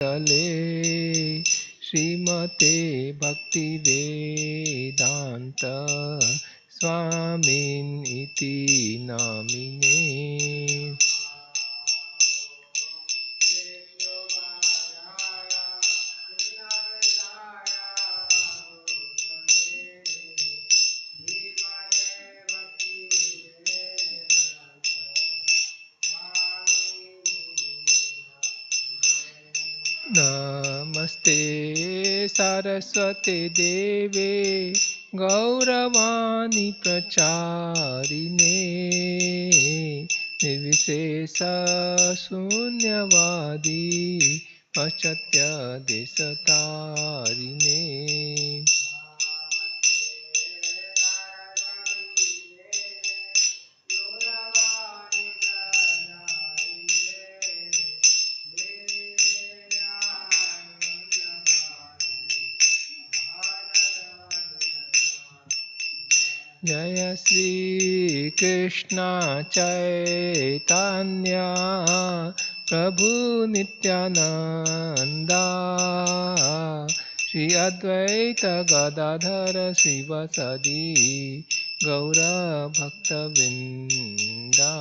तले श्रीमते भक्तिवेदांत स्वामिन् इति नामिने। नमस्ते सारस्वते देवे गौरवाणी प्रचारिणे निर्विशेष शून्यवादी पाश्चात्य देशतारिणे। जय श्री कृष्ण चैतन्य प्रभु नित्यानंदा श्री अद्वैत गदाधर शिवसदि गौर भक्तवृंदा।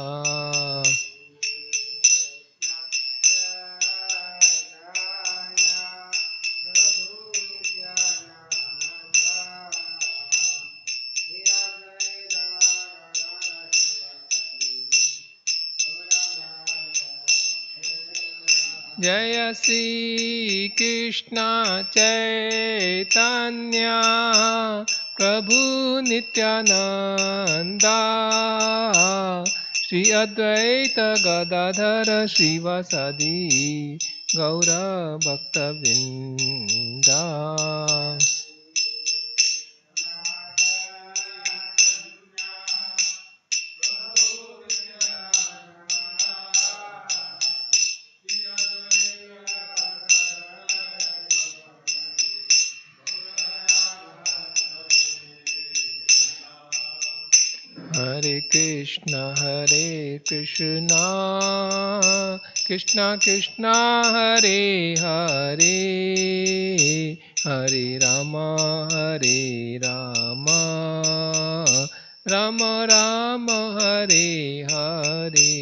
जय श्री कृष्ण चैतन्य प्रभु नित्यानंदा श्री अद्वैत गदाधर शिवसदि गौर भक्तवृंदा। हरे कृष्णा कृष्णा कृष्णा हरे हरे हरे राम राम राम हरे हरे।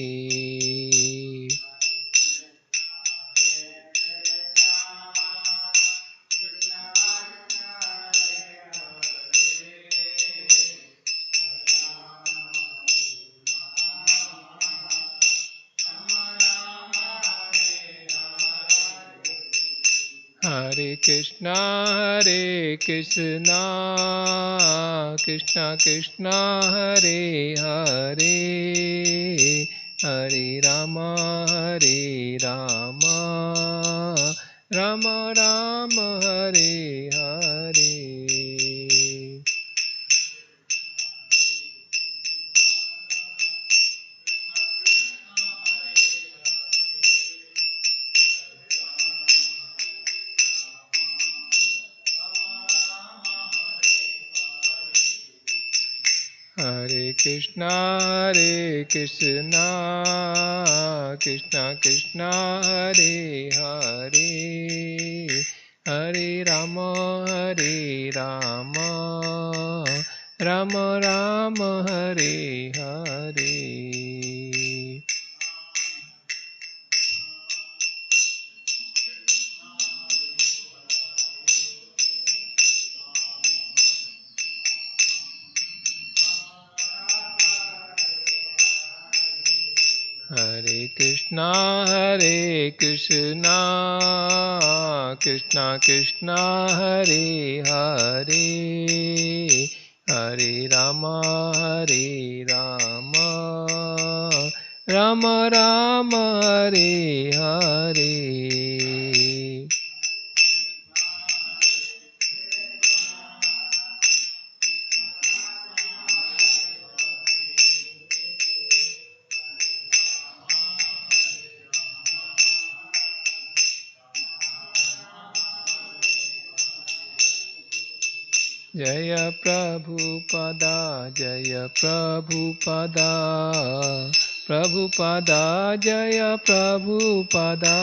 हरे कृष्णा कृष्णा कृष्णा हरे हरे हरे राम राम राम हरे हरे। हरे कृष्णा कृष्णा कृष्णा हरे हरे हरे राम राम राम हरे हरे। हरे कृष्णा कृष्णा कृष्णा हरे हरे हरे राम राम राम हरे हरे। जय प्रभुपदा प्रभुपदा जय प्रभुपदा।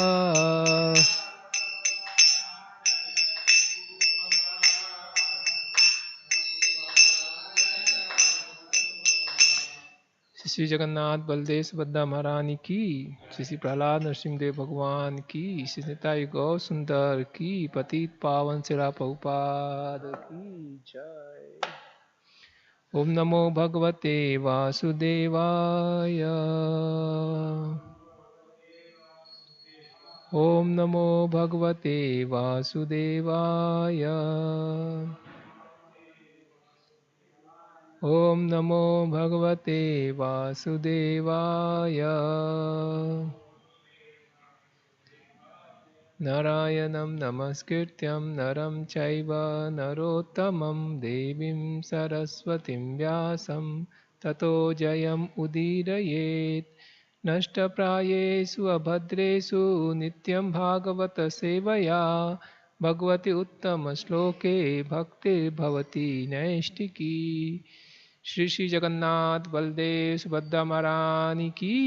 श्री जगन्नाथ बलदेव सुभद्रा महारानी की, श्री प्रहलाद नरसिंहदेव भगवान की, श्री निताई गौ सुंदर की, पतित पावन सिरा प्रभुपाद की जय। ओम नमो भगवते वासुदेवाय। ओम नमो भगवते वासुदेवाय। ओम नमो भगवते वासुदेवाय। नारायणं नमस्कृत्यं नरं चैव नरोत्तमं देवीं सरस्वतीं व्यासं ततो जयम् उदीरयेत्। नष्टप्रायेषु अभद्रेषु नित्यं भागवत सेवया भगवति उत्तमश्लोके भक्तिर्भवति नैष्टिकी। श्री श्री जगन्नाथ बलदेव सुभद्रा महारानी की,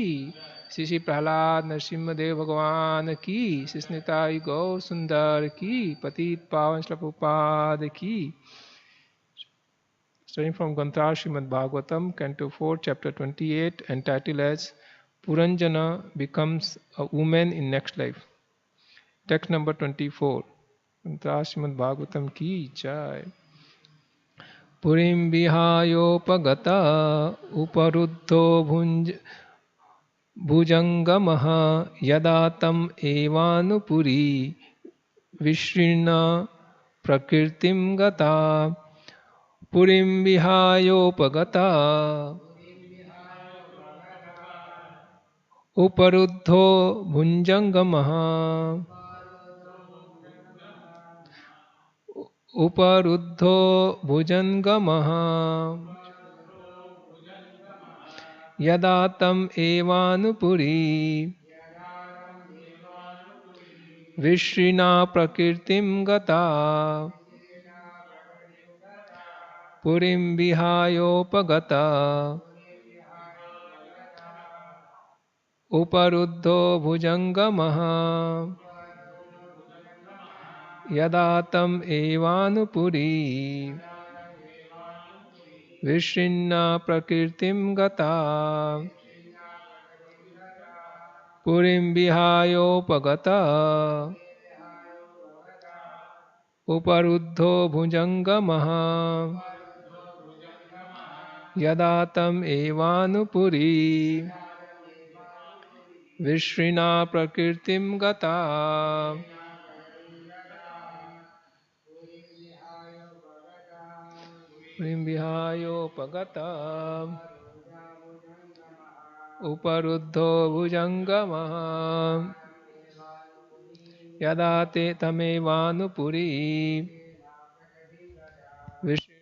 श्री श्री प्रहलाद नरसिंहदेव भगवान की, श्री निताई गौ सुंदर की, पतित पावन प्रभुपाद की। Studying from Granthar Srimad Bhagavatam, Canto 4, Chapter 28, entitled as Puranjana becomes a woman in next life. Text number 24. Granthar Srimad Bhagavatam ki jai. Purim vihayopagata uparuddho bhujangamaha yada tam evanupuri vishrina prakritim gata. Purim vihayopagata uparuddho bhujangamaha uparuddho bhujangamaha yada tam evanupuri vishrina prakritim gata. Purim vihayopagata uparuddho bhujangamaha yada tam evanupuri vishrina prakritim gata. Purim vihayopagata uparuddho bhujangamaha yada tam evanupuri vishrina prakritim gata. Purim vihayopagata uparuddho bhujangamaha yada te tamevanupuri vishrina.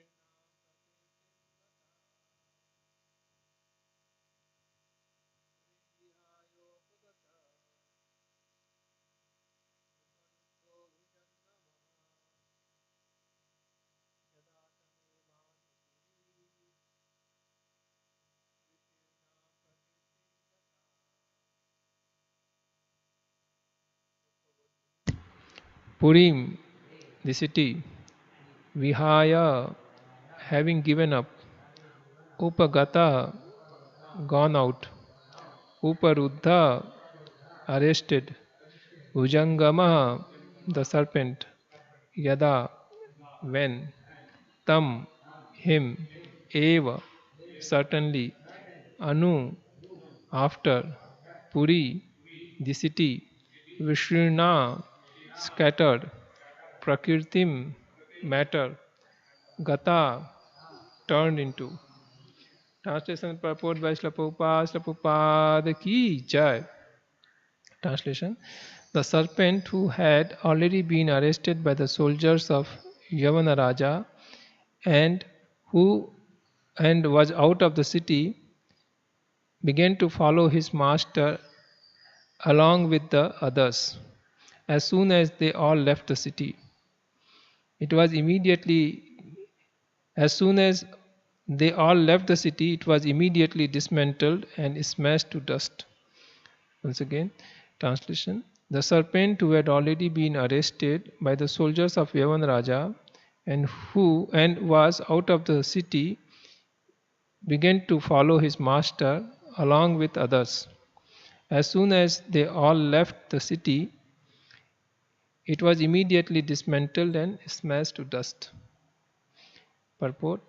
Purim, the city, Vihaya, having given up, Upagata, gone out, Uparuddha, arrested, Bhujangama, the serpent, Yada, when, Tam, him, Eva, certainly, Anu, after, Puri, the city, Vishrina, scattered, Prakirtim, matter, Gata, turned into. Translation and purport by Srila ki jai. Translation. The serpent who had already been arrested by the soldiers of Yavana Raja and was out of the city began to follow his master along with the others. As soon as they all left the city, it was immediately dismantled and smashed to dust. Once again, translation. The serpent who had already been arrested by the soldiers of Yavan Raja and was out of the city began to follow his master along with others. As soon as they all left the city, it was immediately dismantled and smashed to dust. Purport: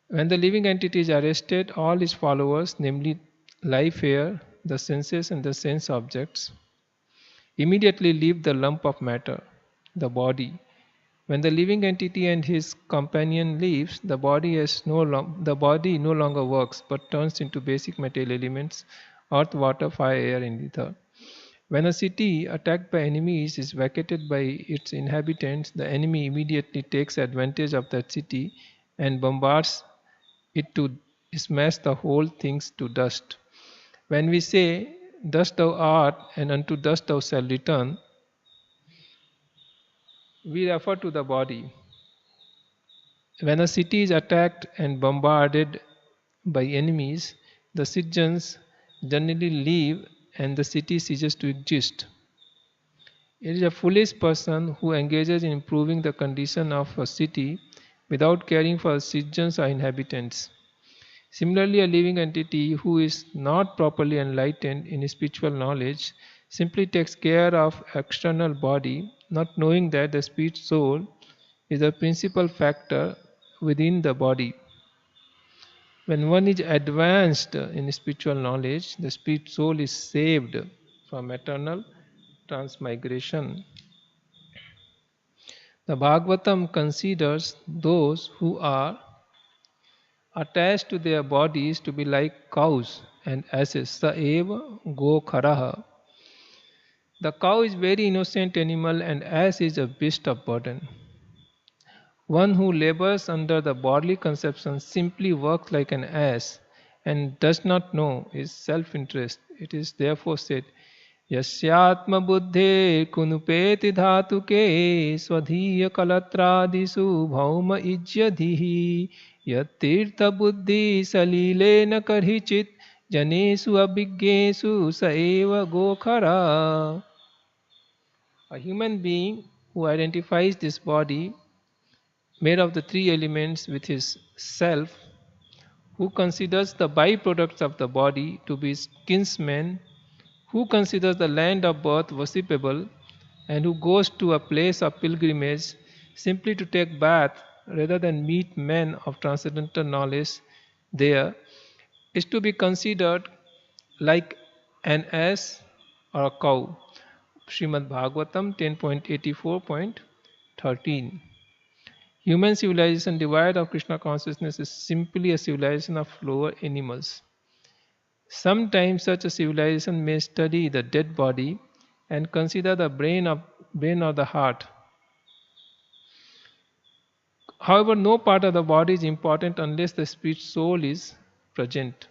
when the living entity is arrested, all his followers, namely life, air, the senses, and the sense objects, immediately leave the lump of matter, the body. When the living entity and his companion leaves, the body no longer works but turns into basic material elements: earth, water, fire, air, and ether. When a city attacked by enemies is vacated by its inhabitants, the enemy immediately takes advantage of that city and bombards it to smash the whole things to dust. When we say, "Dust thou art, and unto dust thou shalt return," we refer to the body. When a city is attacked and bombarded by enemies, the citizens generally leave and the city ceases to exist. It is a foolish person who engages in improving the condition of a city without caring for citizens or inhabitants. Similarly, a living entity who is not properly enlightened in spiritual knowledge simply takes care of external body, not knowing that the spirit soul is the principal factor within the body. When one is advanced in spiritual knowledge, the spirit soul is saved from eternal transmigration. The Bhagavatam considers those who are attached to their bodies to be like cows and asses. Sa eva go kharaha. The cow is very innocent animal and ass is a beast of burden. One who labors under the bodily conception simply works like an ass and does not know his self-interest. It is therefore said, Yasyatma buddhe kunupeti dhatuke swadhiya kalatradisu bhauma ijyadhihi yattirtha buddhi salilena karhichit janesu abhigyesu saeva gokhara. A human being who identifies this body made of the three elements with his self, who considers the byproducts of the body to be his kinsmen, who considers the land of birth worshipable, and who goes to a place of pilgrimage simply to take bath rather than meet men of transcendental knowledge there, is to be considered like an ass or a cow. Srimad Bhagavatam 10.84.13. Human civilization devoid of Krishna consciousness is simply a civilization of lower animals. Sometimes such a civilization may study the dead body and consider the brain or the heart. However, no part of the body is important unless the spirit soul is present.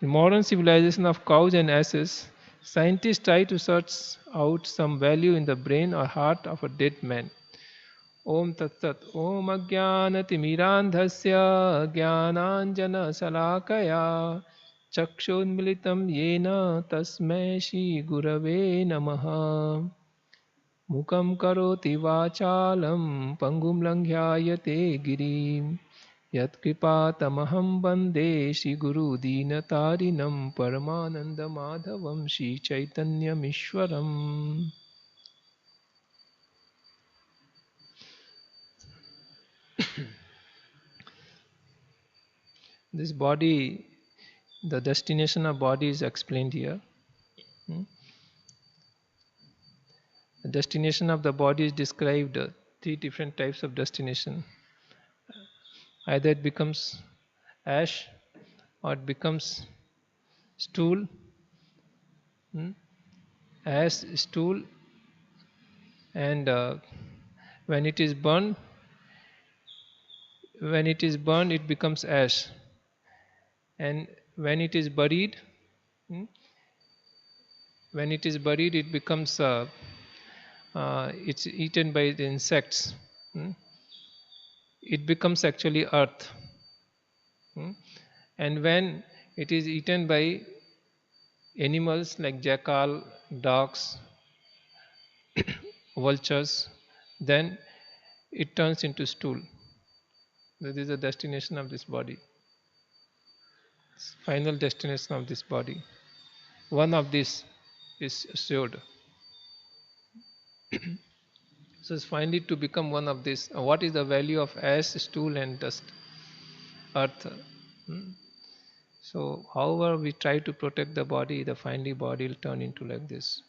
In modern civilization of cows and asses, scientists try to search out some value in the brain or heart of a dead man. Om Tat Sat. Om Ajnanatimirandhasya Jnananjana Chakshunmilitam Yena Tasmai Shri Gurave Namaha. Mukam Karoti Vachalam Pangum Langhayate Girim Yat Kripatamaham Bande Shri Guru Dinatarinam Paramananda Madhavam Shri Chaitanya Mishwaram. This body, the destination of body is explained here. The destination of the body is described, three different types of destination. Either it becomes ash or it becomes stool, ash, stool, and when it is burned, it becomes ash, and when it is buried, it becomes it's eaten by the insects. It becomes actually earth. And when it is eaten by animals like jackal, dogs, vultures, then it turns into stool. That is the destination of this body. final destination of this body. One of this is assured. So it's finally to become one of this. What is the value of ash, stool, and dust, earth? Hmm? So, however we try to protect the body, the finally body will turn into like this.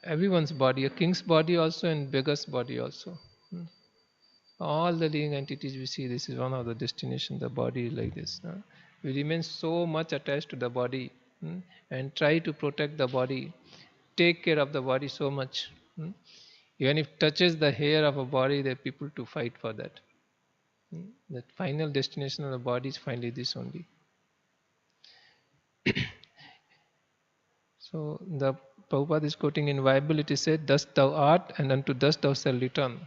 Everyone's body, a king's body also, and beggar's body also. Hmm? All the living entities we see, this is one of the destinations. The body is like this. We remain so much attached to the body, and try to protect the body, take care of the body so much. Even if touches the hair of a body, there are people to fight for that. The final destination of the body is finally this only. So the Prabhupada is quoting in Bible, it is said, "Dust thou art, and unto dust thou shalt return."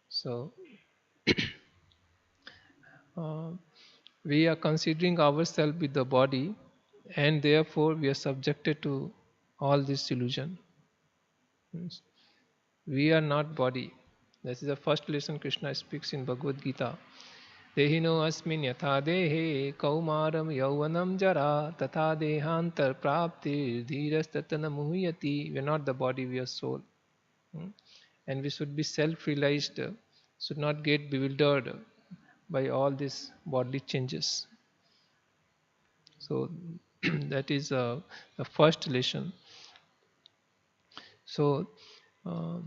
So uh, we are considering ourselves with the body, and therefore we are subjected to all this illusion. We are not body. This is the first lesson Krishna speaks in Bhagavad Gita. Dehino asmin yatha dehe kaumaram yauvanam jara tatha dehantar prapti dhiras tatana muhyati. We are not the body, we are soul. And we should be self-realized, should not get bewildered by all these bodily changes. So that is the first lesson. So uh,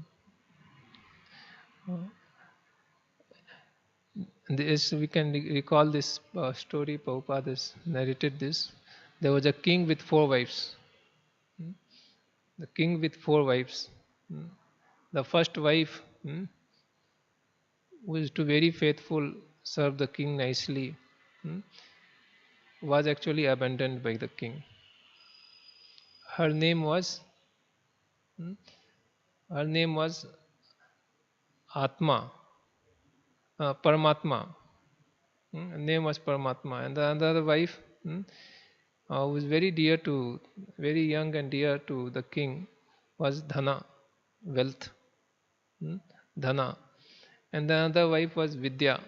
this we can recall this story. Prabhupada has narrated this. There was a king with 4 wives. The king with 4 wives. The first wife, who is to very faithful, serve the king nicely, was actually abandoned by the king. Her name was hmm, her name was Atma, Paramatma. Her name was Paramatma, and the other wife, who was very young and dear to the king, was Dhana, wealth, Dhana, and the other wife was Vidya.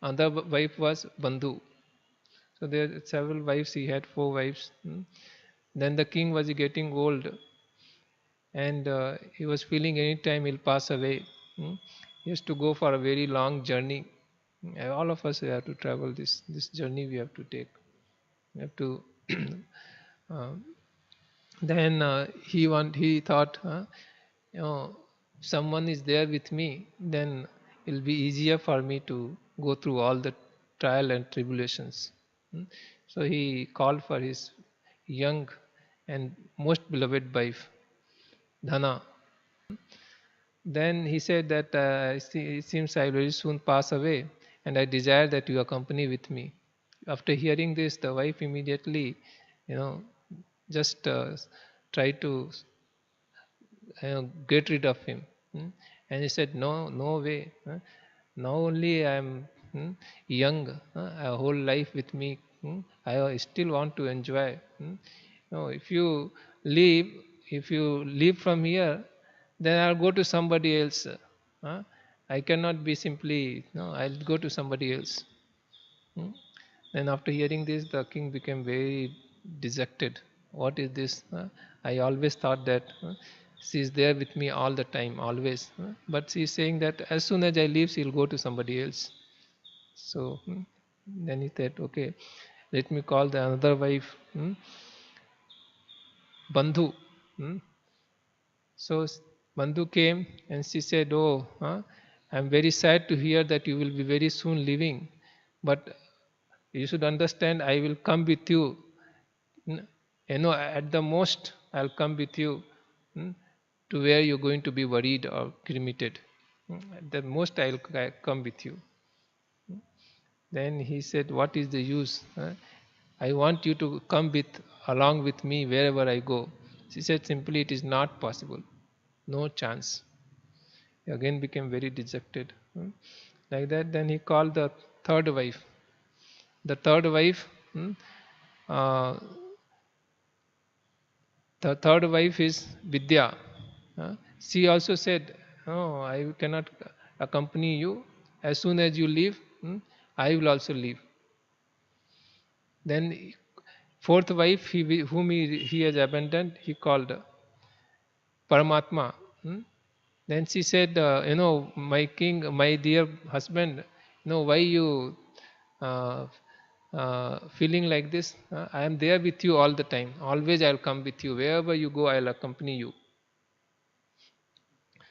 Another wife was Bandhu. So there are several wives. He had 4 wives. Then the king was getting old, and he was feeling any time he'll pass away. He has to go for a very long journey. All of us have to travel this journey. We have to take. We have to. uh, then he thought, you know, someone is there with me, then it'll be easier for me to go through all the trial and tribulations. So he called for his young and most beloved wife, Dhana. Then he said that it seems I will very soon pass away, and I desire that you accompany with me. After hearing this, the wife immediately, you know, just tried to get rid of him. And he said, "No, no way. Now only I am young, a whole life with me. I still want to enjoy. No, leave, if you leave from here, then I'll go to somebody else. I cannot be simply, no, I'll go to somebody else." Then after hearing this, the king became very dejected. What is this? I always thought that she is there with me all the time, always. But she is saying that as soon as I leave, she will go to somebody else. So then he said, okay, let me call the another wife, Bandhu. So Bandhu came and she said, "Oh, I am very sad to hear that you will be very soon leaving, but you should understand, I will come with you. At the most, I'll come with you to where you're going to be buried or cremated. At the most, I'll come with you." Then he said, "What is the use? I want you to come along with me wherever I go." She said simply, "It is not possible. No chance." He again became very dejected. Like that, then he called the third wife. The third wife, uh, the third wife is Vidya. She also said, "No, I cannot accompany you. As soon as you leave, I will also leave. Then fourth wife, whom he has abandoned, he called Paramatma. Then she said, my king, my dear husband, why you uh, feeling like this? I am there with you all the time. Always I'll come with you. Wherever you go, I'll accompany you.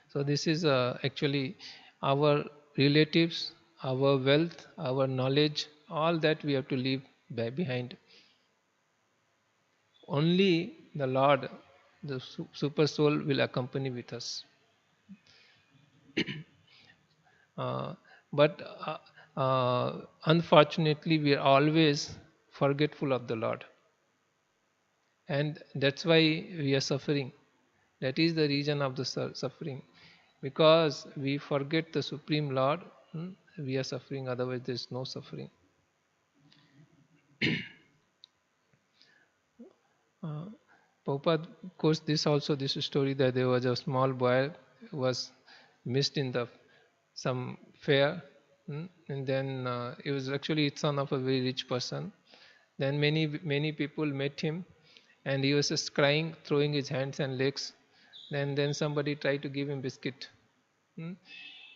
So this is actually our relatives, our wealth, our knowledge, all that we have to leave behind. Only the Lord, the super soul, will accompany with us. Uh, but unfortunately, we are always forgetful of the Lord, and that's why we are suffering. That is the reason of the suffering, because we forget the Supreme Lord. We are suffering. Otherwise, there is no suffering. Uh, Prabhupada, of course, this story that there was a small boy who was missed in the some fair, and then he was actually son of a very rich person. Then many people met him, and he was just crying, throwing his hands and legs. Then somebody tried to give him biscuit, hmm,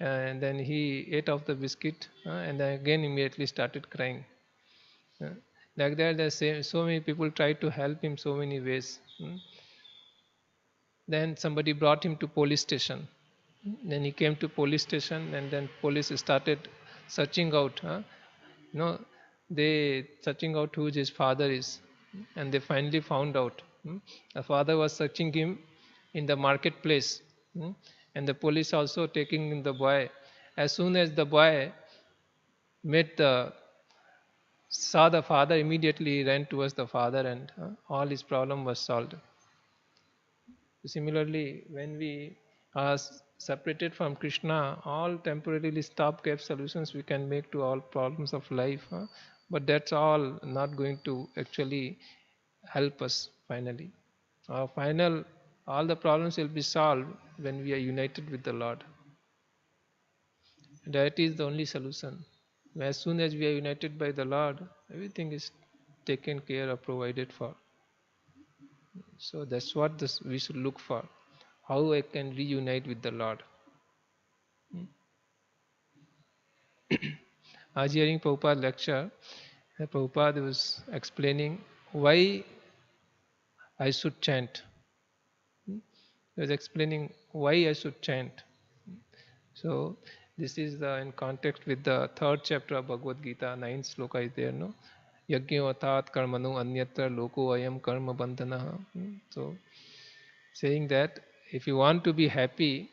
and then he ate off the biscuit, and then again immediately started crying. Uh, like that, so many people tried to help him so many ways. Then somebody brought him to police station. Then he came to police station, and then police started searching out. They searching out who his father is, and they finally found out. The father was searching him in the marketplace, and the police also taking the boy. As soon as the boy met the saw the father, immediately he ran towards the father, and all his problem was solved. Similarly, when we are separated from Krishna, all temporarily stopgap solutions we can make to all problems of life, but that's all not going to actually help us finally. All the problems will be solved when we are united with the Lord. That is the only solution. As soon as we are united by the Lord, everything is taken care of, provided for. So that's what we should look for. How I can reunite with the Lord. I was hearing Prabhupada lecture. Prabhupada was explaining why I should chant. He was explaining why I should chant. So this is in context with the third chapter of Bhagavad Gita, 9th sloka is there, no? Yajño atat karmano anyatra loko ayam karma bandhana. So saying that if you want to be happy,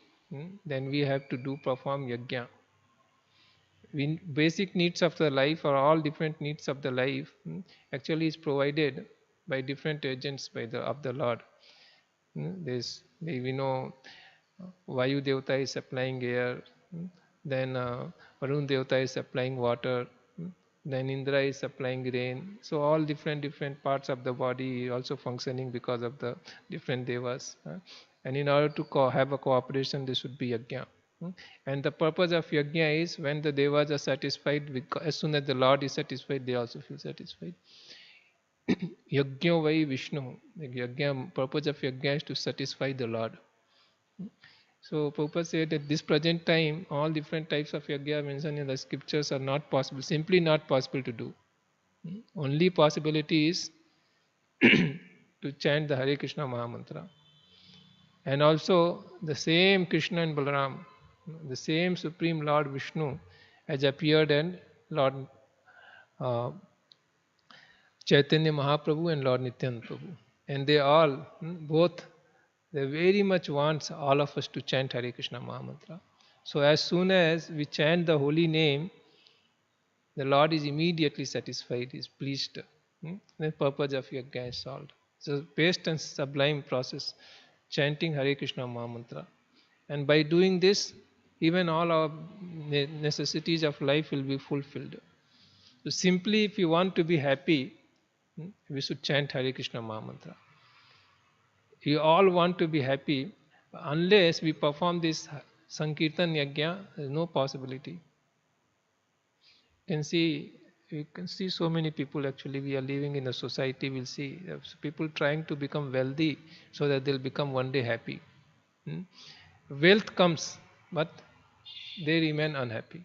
then we have to perform yajna. Basic needs of the life, or all different needs of the life, actually is provided by different agents of the Lord. We know Vayu Devata is supplying air, then Varun Devata is supplying water, then Indra is supplying rain. So all different parts of the body also functioning because of the different devas. And in order to have a cooperation, there should be yajna. And the purpose of yajna is when the devas are satisfied, as soon as the Lord is satisfied, they also feel satisfied. Yajna vai Vishnu. Yajna, purpose of yajna is to satisfy the Lord. So Prabhupada said at this present time, all different types of yajna mentioned in the scriptures are not possible, simply not possible to do. Only possibility is to chant the Hare Krishna Mahamantra. And also the same Krishna and Balaram, the same Supreme Lord Vishnu has appeared in Lord Chaitanya Mahaprabhu and Lord Nityananda Prabhu. And they all, they very much wants all of us to chant Hare Krishna Mahamantra. So as soon as we chant the holy name, the Lord is immediately satisfied, is pleased. The purpose of yajna is solved. So best and sublime process, chanting Hare Krishna Mahamantra. And by doing this, even all our necessities of life will be fulfilled. So simply if you want to be happy, we should chant Hare Krishna Mahamantra. You all want to be happy, unless we perform this Sankirtan Yajna, there is no possibility. can see you can see so many people. Actually, we are living in a society, we'll see people trying to become wealthy so that they'll become one day happy. Hmm? Wealth comes, but they remain unhappy.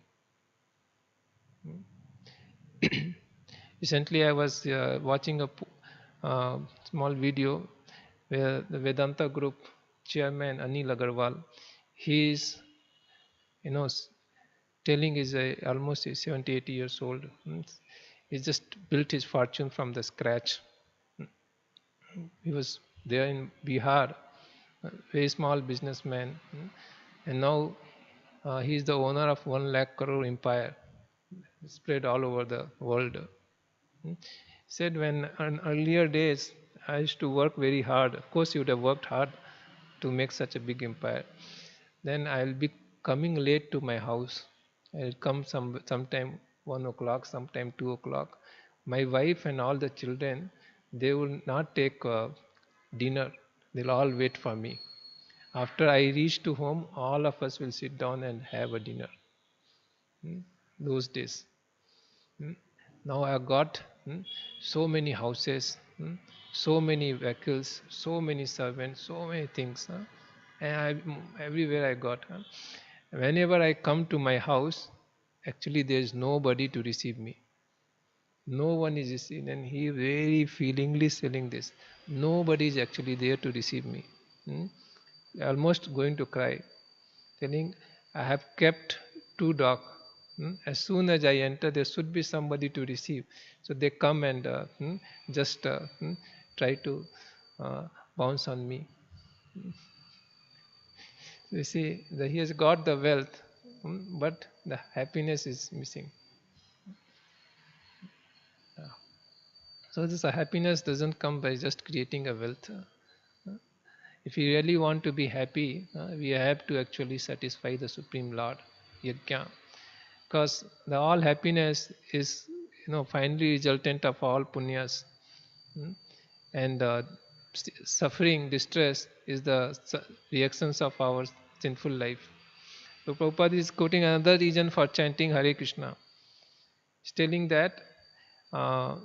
Recently I was watching a small video where the Vedanta group chairman Anil Agarwal, he is, you know, telling is almost 70 80 years old. He just built his fortune from the scratch. He was there in Bihar, a very small businessman, and now he is the owner of 1 lakh crore empire spread all over the world. Said when in earlier days I used to work very hard. Of course, you would have worked hard to make such a big empire. Then I'll be coming late to my house. I'll come sometime 1 o'clock, sometime 2 o'clock. My wife and all the children, they will not take dinner. They'll all wait for me. After I reach to home, all of us will sit down and have a dinner. Those days. Hmm. Now I got so many houses, so many vehicles, so many servants, so many things. And everywhere I got. Whenever I come to my house, actually there is nobody to receive me. No one is receiving, and he very feelingly selling this. Nobody is actually there to receive me. Hmm? Almost going to cry, telling, I have kept 2 dogs. As soon as I enter, there should be somebody to receive. So they come and just try to bounce on me. So you see, he has got the wealth, but the happiness is missing. So this happiness doesn't come by just creating a wealth. If we really want to be happy, we have to actually satisfy the Supreme Lord, Yajna. Because the all happiness is, finally resultant of all punyas. And suffering, distress is the reactions of our sinful life. So Prabhupada is quoting another reason for chanting Hare Krishna. He's telling that uh,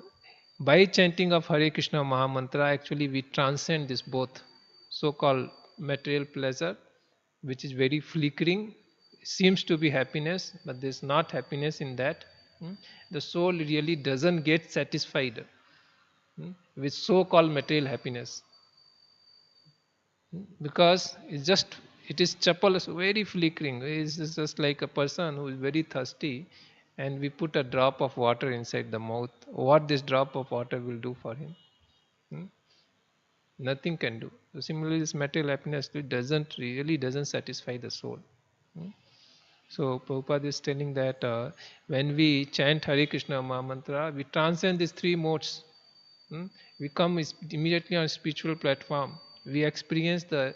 by chanting of Hare Krishna Mahamantra, actually we transcend this both so-called material pleasure, which is very flickering, seems to be happiness, but there's not happiness in that. The soul really doesn't get satisfied with so-called material happiness, because it is chapal, very flickering. It's just like a person who is very thirsty, and we put a drop of water inside the mouth. What this drop of water will do for him? Hmm? Nothing can do. So similarly, this material happiness doesn't satisfy the soul. Hmm? So Prabhupada is telling that when we chant Hare Krishna Mahamantra, we transcend these 3 modes. We come immediately on a spiritual platform. We experience the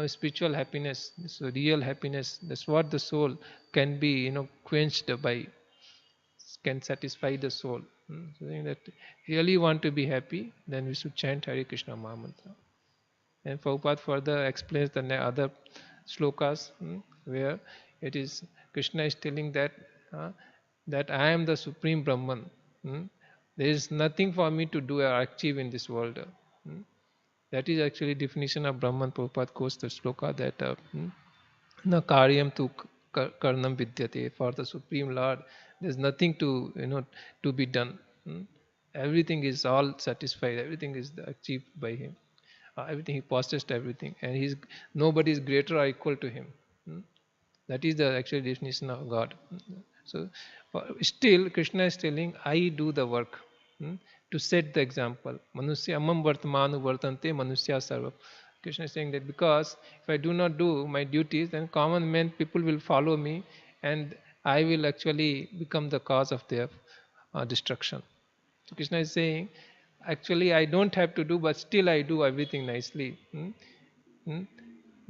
spiritual happiness, so real happiness. That's what the soul can be, quenched by, can satisfy the soul. So saying that really want to be happy, then we should chant Hare Krishna Mahamantra. And Prabhupada further explains the other slokas where it is Krishna is telling that that I am the supreme Brahman. There is nothing for me to do or achieve in this world. That is actually definition of Brahman. Prabhupada quotes the sloka that na karyam tu karnam vidyate. For the supreme Lord, there is nothing to be done. Everything is all satisfied. Everything is achieved by him. Everything he possessed everything, and nobody is greater or equal to him. That is the actual definition of God. So still Krishna is telling, I do the work to set the example. Manusya amam vartamanu vartante manusya sarva. Krishna is saying that because if I do not do my duties, then common men, people will follow me, and I will actually become the cause of their destruction. So Krishna is saying, actually I don't have to do, but still I do everything nicely.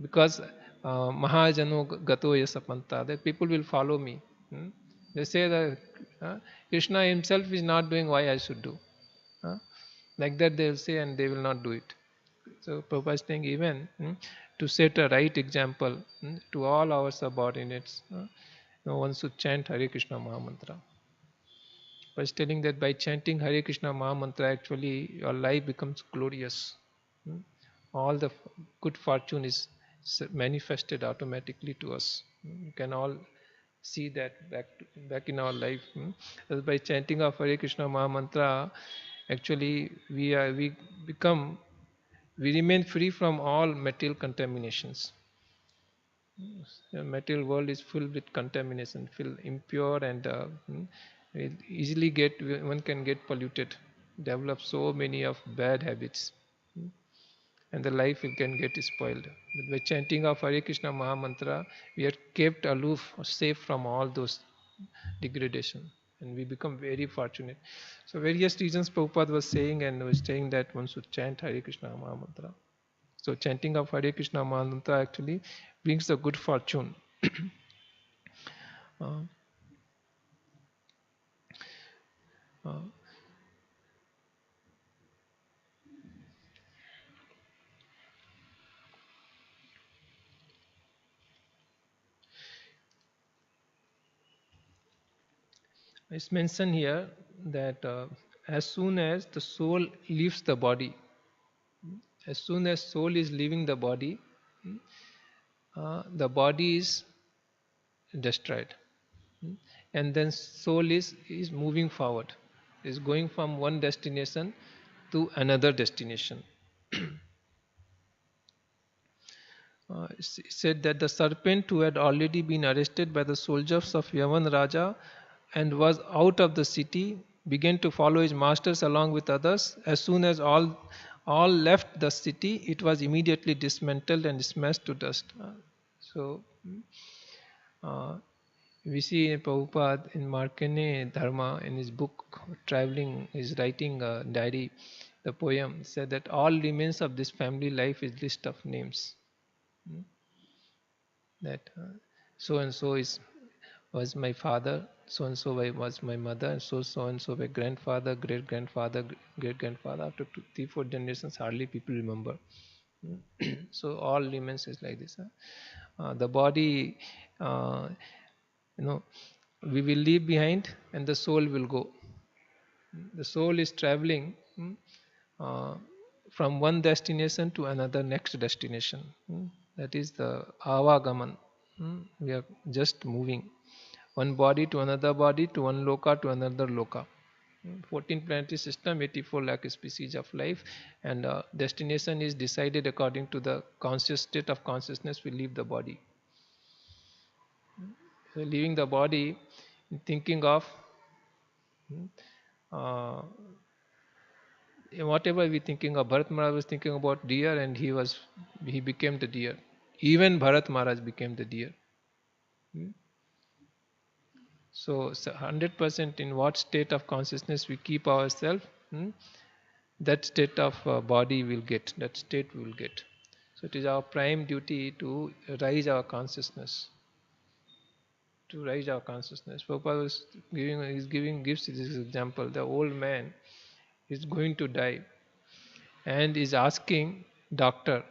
Because Mahajano Gato Yasapanta, that people will follow me. They say that Krishna himself is not doing, why I should do. Like that they will say, and they will not do it. So Prabhupada is saying, even to set a right example to all our subordinates, one should chant Hare Krishna Mahamantra. was telling that by chanting Hare Krishna Maha Mantra, actually your life becomes glorious. Hmm? All the good fortune is manifested automatically to us. You can all see that back in our life. As by chanting of Hare Krishna Maha Mantra, actually we remain free from all material contaminations. The material world is filled with contamination, filled impure, and it easily one can get polluted, develop so many of bad habits, and the life can get spoiled. But by chanting of Hare Krishna Maha Mantra, we are kept aloof, safe from all those degradation, and we become very fortunate. So various reasons Prabhupada was saying, and was saying that one should chant Hare Krishna Maha Mantra. So chanting of Hare Krishna Mantra actually brings the good fortune. uh, uh, it's mentioned here that as soon as the soul leaves the body, as soon as soul is leaving the body is destroyed. And then soul is moving forward, is going from one destination to another destination. Said that the serpent who had already been arrested by the soldiers of Yavan Raja and was out of the city began to follow his masters along with others. As soon as all left the city, it was immediately dismantled and smashed to dust. So uh, we see in Prabhupada in Markane Dharma in his book Traveling, is writing a diary, the poem said that all remains of this family life is list of names. That so and so is was my father, so and so was my mother, and so and so my grandfather, great grandfather, great grandfather. After 3-4 generations, hardly people remember. So all remains is like this. The body, uh, you know, we will leave behind, and the soul will go. The soul is traveling uh, from one destination to another next destination. That is the avagaman. We are just moving one body to another body, to one loka to another loka. 14 planetary system, 84 lakh species of life, and destination is decided according to the conscious state of consciousness. We leave the body. So leaving the body, thinking of uh, whatever we thinking of. Bharat Maharaj was thinking about deer, and he became the deer. Even Bharat Maharaj became the deer. So 100% in what state of consciousness we keep ourselves, that state of body will get, that state we will get. So it is our prime duty to raise our consciousness. To raise our consciousness. Prabhupada gives this example. The old man is going to die and is asking doctor,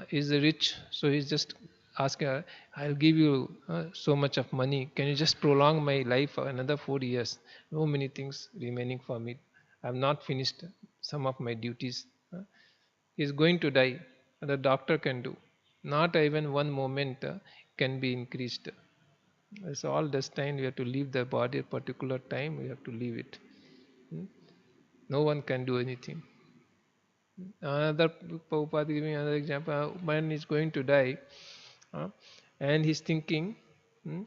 is rich, so he's just asking, I'll give you so much of money, can you just prolong my life for another 4 years? No many things remaining for me, I have not finished some of my duties. He's going to die, the doctor can do not even one moment can be increased. It's all destined, we have to leave the body at a particular time, we have to leave it. No one can do anything. Another Prabhupada giving another example, a man is going to die and he's thinking, hmm,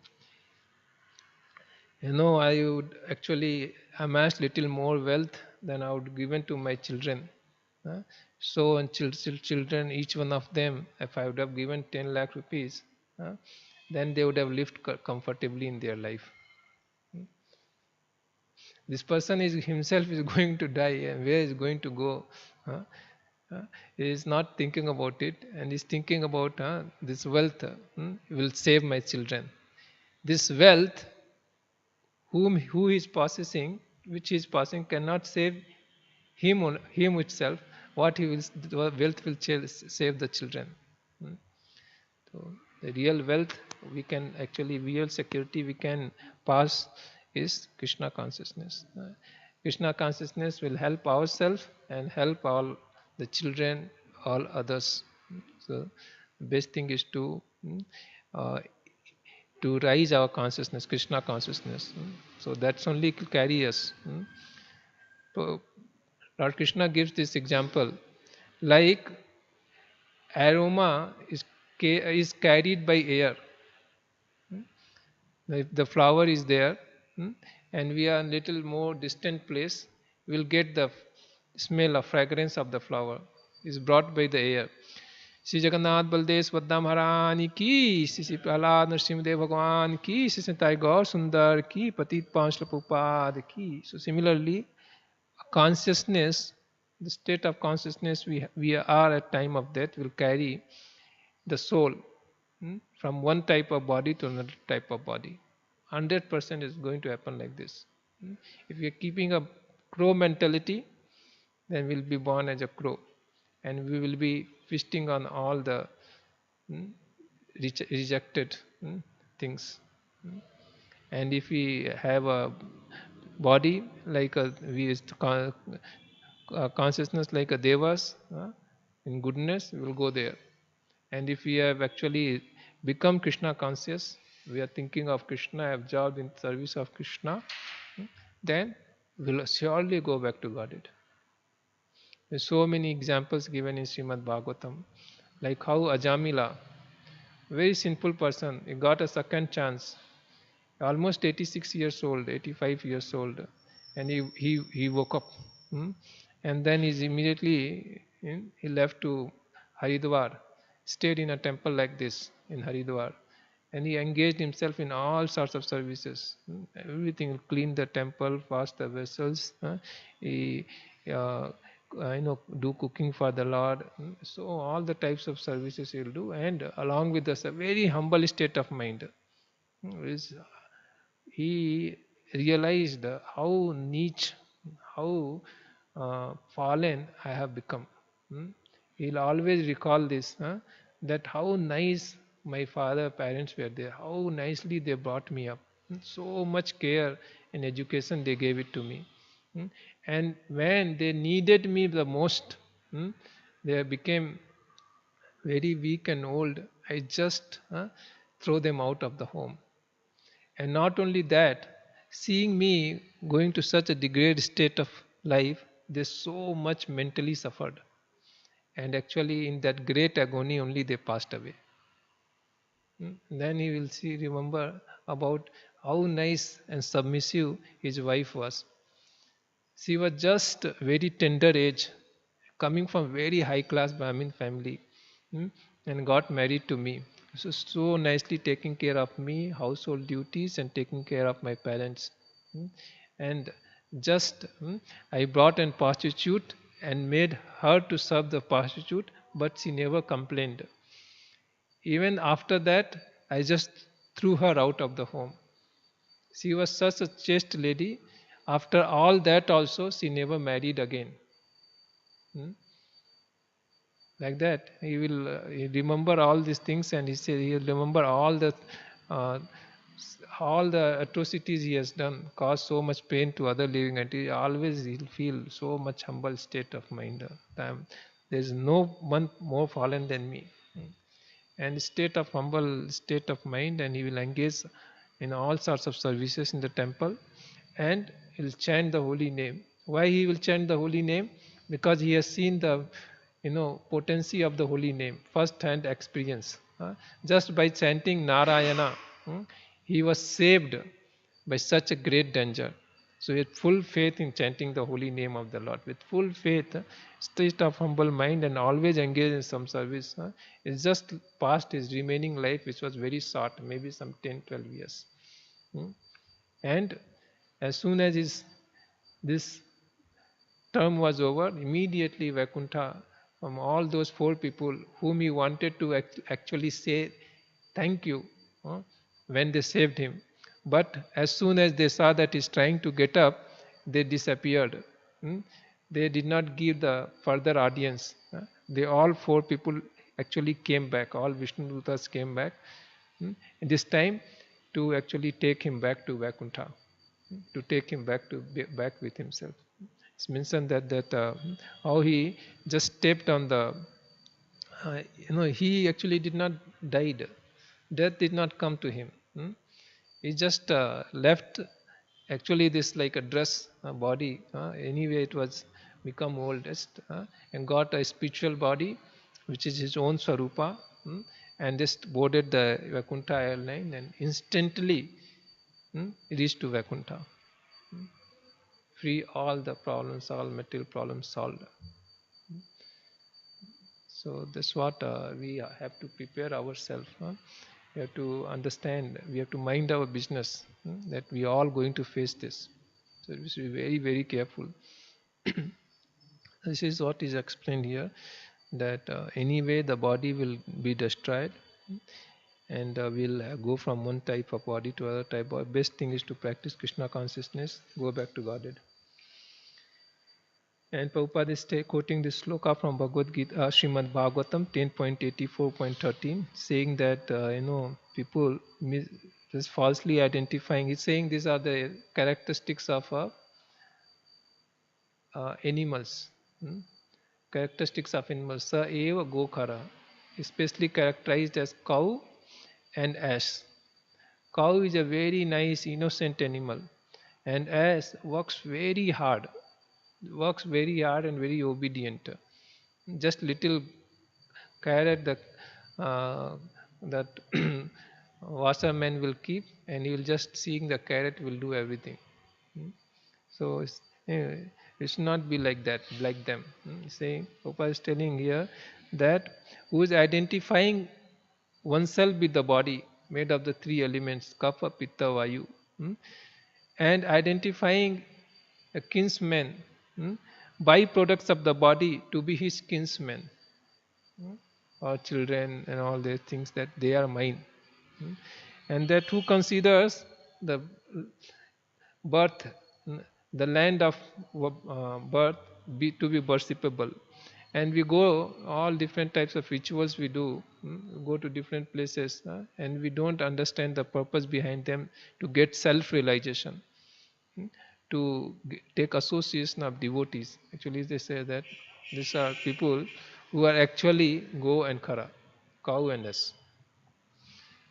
I would actually amass little more wealth than I would given to my children. So and children, each one of them, if I would have given 10 lakh rupees, then they would have lived comfortably in their life. This person is himself is going to die, and where is going to go? He is not thinking about it, and is thinking about this wealth will save my children. This wealth, who is possessing, which he is possessing, cannot save him itself. What he will, the wealth will save the children. So the real wealth, we can actually, real security we can pass is Krishna consciousness. Krishna consciousness will help ourselves and help all the children, all others. So, the best thing is uh, to rise our consciousness, Krishna consciousness. So that's only to carry us. So Lord Krishna gives this example, like aroma is carried by air. If the flower is there, and we are a little more distant place, we'll get the smell of fragrance of the flower is brought by the air. Shri Jagannath Baldev Subhadra महारानी की, श्री प्रहलाद नरसिंहदेव भगवान की, श्री निताई गौर सुंदर की, पतित पांच प्रभुपाद की. So similarly, consciousness, the state of consciousness we are at time of death will carry the soul from one type of body to another type of body. 100% is going to happen like this. If we are keeping a crow mentality, then we'll be born as a crow, and we will be feasting on all the rejected things. And if we have a body like a consciousness like a devas in goodness, we will go there. And if we have actually become Krishna conscious, we are thinking of Krishna, absorbed in service of Krishna, then we will surely go back to Godhead. There are so many examples given in Srimad Bhagavatam, like how Ajamila, very simple person, he got a second chance, almost 86 years old, 85 years old, and he woke up. And then he's immediately he left to Haridwar, stayed in a temple like this in Haridwar, and he engaged himself in all sorts of services. Everything, clean the temple, wash the vessels, he do cooking for the Lord. So all the types of services he will do, and along with this, a very humble state of mind. He realized how niche, how fallen I have become. He'll always recall this, that how nice my father parents were there, how nicely they brought me up. So much care and education they gave it to me. And when they needed me the most, they became very weak and old. I just throw them out of the home. And not only that, seeing me going to such a degraded state of life, they so much mentally suffered. And actually, in that great agony, only they passed away. Then he will remember about how nice and submissive his wife was. She was just very tender age, coming from very high class Brahmin family, and got married to me. So nicely taking care of me, household duties, and taking care of my parents. And just I brought an prostitute and made her to serve the prostitute, but she never complained. Even after that, I just threw her out of the home. She was such a chaste lady. After all that also, she never married again. Like that, he will remember all these things, and he will remember uh, all the atrocities he has done, caused so much pain to other living entities. Always he'll feel so much humble state of mind. There is no one more fallen than me. And state of humble state of mind, and he will engage in all sorts of services in the temple, and he'll chant the holy name. Why he will chant the holy name? Because he has seen the potency of the holy name, first hand experience. Just by chanting Narayana, he was saved by such a great danger. So with full faith in chanting the holy name of the Lord, with full faith, state of humble mind, and always engage in some service, it's just past his remaining life, which was very short, maybe some 10, 12 years. And as soon as this term was over, immediately Vaikuntha, from all those four people whom he wanted to actually say thank you when they saved him. But as soon as they saw that he's trying to get up, they disappeared. They did not give the further audience. They all four people actually came back. All Vishnu Dutas came back. This time to actually take him back to Vaikuntha. to take him back with himself. It's mentioned that how he just stepped on the he actually did not died. Death did not come to him. He just left actually this like a dress body. Anyway, it was become oldest and got a spiritual body, which is his own Swarupa, and just boarded the Vaikuntha airline and instantly reached to Vaikuntha. Free all the problems, all material problems solved. So that's what we have to prepare ourselves. We have to understand, we have to mind our business, that we are all going to face this. So we should be very, very careful. This is what is explained here, that anyway the body will be destroyed, and we'll go from one type of body to other type. Best thing is to practice Krishna consciousness, go back to Godhead. And Prabhupada is quoting this sloka from Bhagavad Gita, Srimad Bhagavatam 10.84.13, saying that people just falsely identifying. He's saying these are the characteristics of animals. Characteristics of animals. Sa eva gokhara, especially characterized as cow and ass. Cow is a very nice, innocent animal, and ass works very hard and very obedient. Just little carrot that washerman will keep, and he will just seeing the carrot will do everything. So it should not be like that, like them. Saying, Papa is telling here that who is identifying oneself with the body made of the three elements, kapha, pitta, vayu, and identifying a kinsman, byproducts of the body to be his kinsman, or children and all these things, that they are mine. And that who considers the birth, the land of birth to be worshipable. And we go all different types of rituals we do, go to different places, and we don't understand the purpose behind them, to get self-realization, to take association of devotees. Actually, they say that these are people who are actually go and khara, cow and us.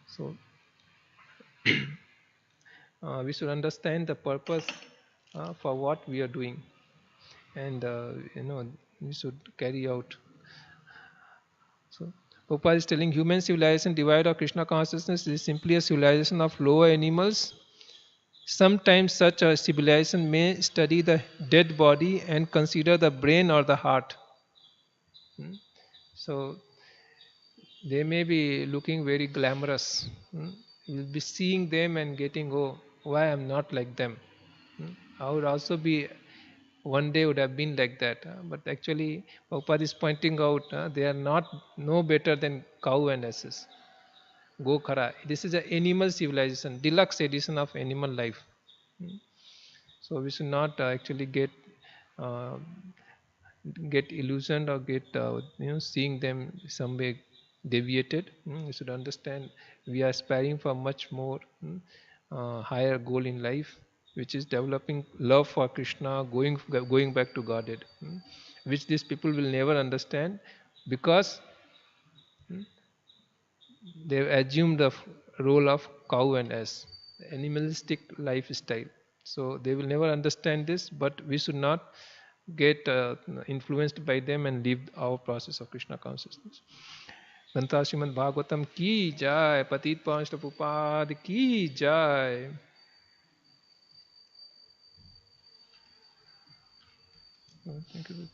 So we should understand the purpose for what we are doing, and we should carry out. So Prabhupada is telling human civilization devoid of Krishna consciousness is simply a civilization of lower animals. Sometimes such a civilization may study the dead body and consider the brain or the heart. So they may be looking very glamorous. You'll be seeing them and getting, oh, why I'm not like them. I would also be, one day would have been like that. But actually, Prabhupada is pointing out they are not no better than cow and asses. Gokhara. This is an animal civilization, deluxe edition of animal life. So we should not actually uh, get illusioned or get seeing them some way deviated. We should understand we are aspiring for much more higher goal in life, which is developing love for Krishna, going back to Godhead, which these people will never understand, because they have assumed the role of cow and ass, animalistic lifestyle. So they will never understand this, but we should not get influenced by them and live our process of Krishna consciousness. Ganta Srimad Bhagavatam ki jai, Patit Pavansh Prabhupada ki jai. Thank you.